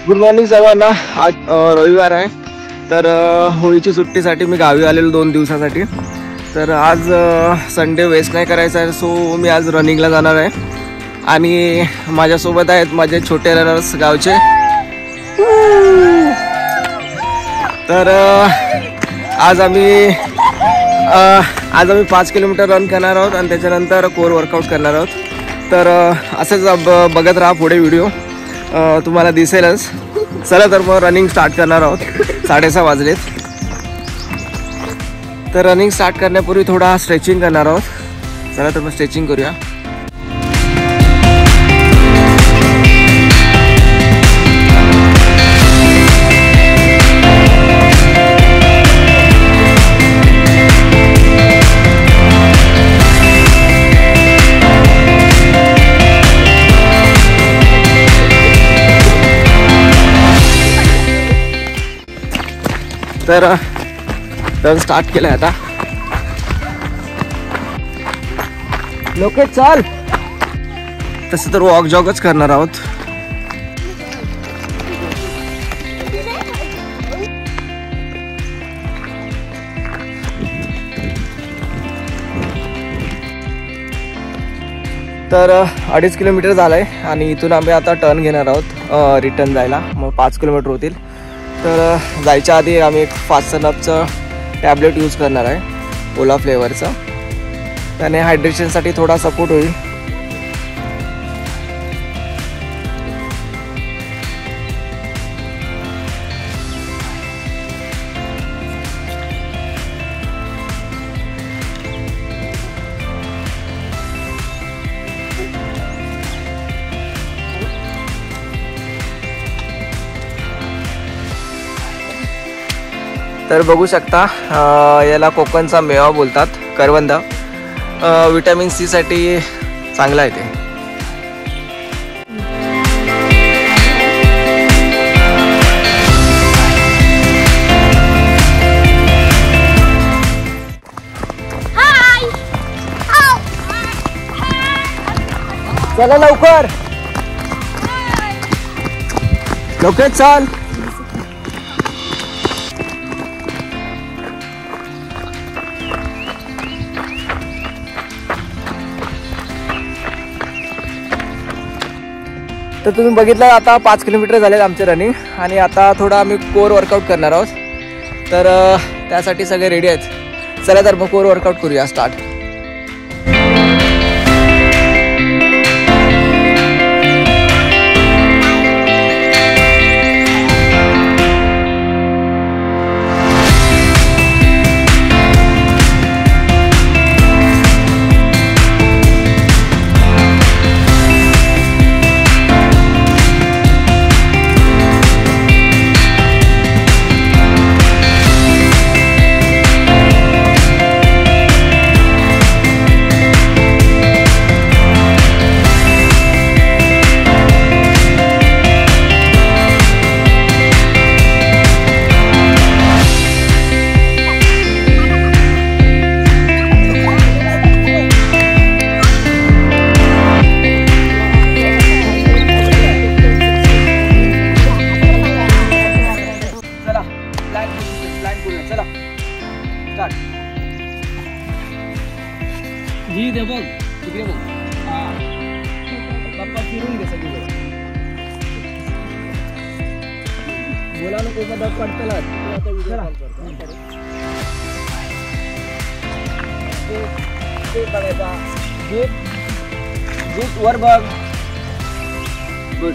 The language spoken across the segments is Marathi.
गुड मॉर्निंग सर्वांना. आज रविवार आहे, तर होळीची सुट्टीसाठी मी गावी आलेलो 2 दिवसासाठी. तर आज संडे वेस्ट नाही करायचा आहे, सो मी आज रनिंगला जाणार आहे. आणि माझ्यासोबत आहेत माझे छोटे रनर्स गावचे. तर आज आम्ही 5 किलोमीटर रन करणार आहोत आणि त्याच्यानंतर कोर वर्कआउट करणार आहोत. तर असंच बघत राहा पुढे व्हिडिओ, तुम्हाला दिसेलच. चला तर मग रनिंग स्टार्ट करणार आहोत. 6:30 वाजलेत. तर रनिंग स्टार्ट करण्यापूर्वी थोडा स्ट्रेचिंग करणार आहोत. चला तर मग स्ट्रेचिंग करूया. तर रन स्टार्ट केलं आता. लोके चाल. तसं तर वॉक जॉगच करणार आहोत. तर 2.5 किलोमीटर झालंय आणि इथून आम्ही आता टर्न घेणार आहोत रिटर्न जायला. मग 5 किलोमीटर होतील. तर जायच्या आधी आम्ही एक फास्ट अपचं टॅबलेट यूज करणार आहे, ओला फ्लेवरचं. त्याने हायड्रेशनसाठी थोडा सपोर्ट होईल. तर बघू शकता, याला कोकणचा मेवा बोलतात, करवंद. विटॅमिन सी साठी चांगला आहे ते. चला लवकर लवकर चाल. तर तुम्ही बघितलं, आता 5 किलोमीटर झालेत आमचे रनिंग आणि आता थोडा आम्ही कोर वर्कआउट करणार आहोत. तर त्यासाठी सगळे रेडी आहेत. चला तर मग कोर वर्कआउट करूया स्टार्ट. ही दे बघ, तिकडे बघ. बाप्पा फिरून घे सगळी. बोला नको का दब पडतेला. आता व्हिडिओ कॉल करतो. ते बघायचा. जीप वर बघ. गुड.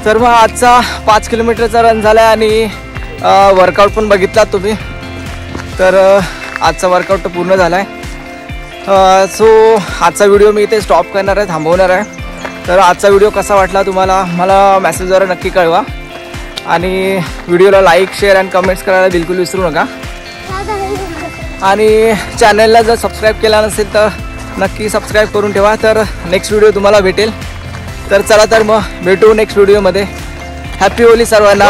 तर मग आजचा 5 किलोमीटरचा रन झाला आहे आणि वर्कआउट पण बघितलात तुम्ही. तर आजचा वर्कआउट तर पूर्ण झाला आहे. सो आजचा व्हिडिओ मी इथे स्टॉप करणार आहे, थांबवणार आहे. तर आजचा व्हिडिओ कसा वाटला तुम्हाला मला मेसेजद्वारे नक्की कळवा आणि व्हिडिओला लाईक शेअर अँड कमेंट्स करायला बिलकुल विसरू नका. आणि चॅनलला जर सबस्क्राईब केला नसेल तर नक्की सबस्क्राईब करून ठेवा. तर नेक्स्ट व्हिडिओ तुम्हाला भेटेल. तर चला तर मग भेटू नेक्स्ट व्हिडिओमध्ये. हॅपी होली सर्वांना.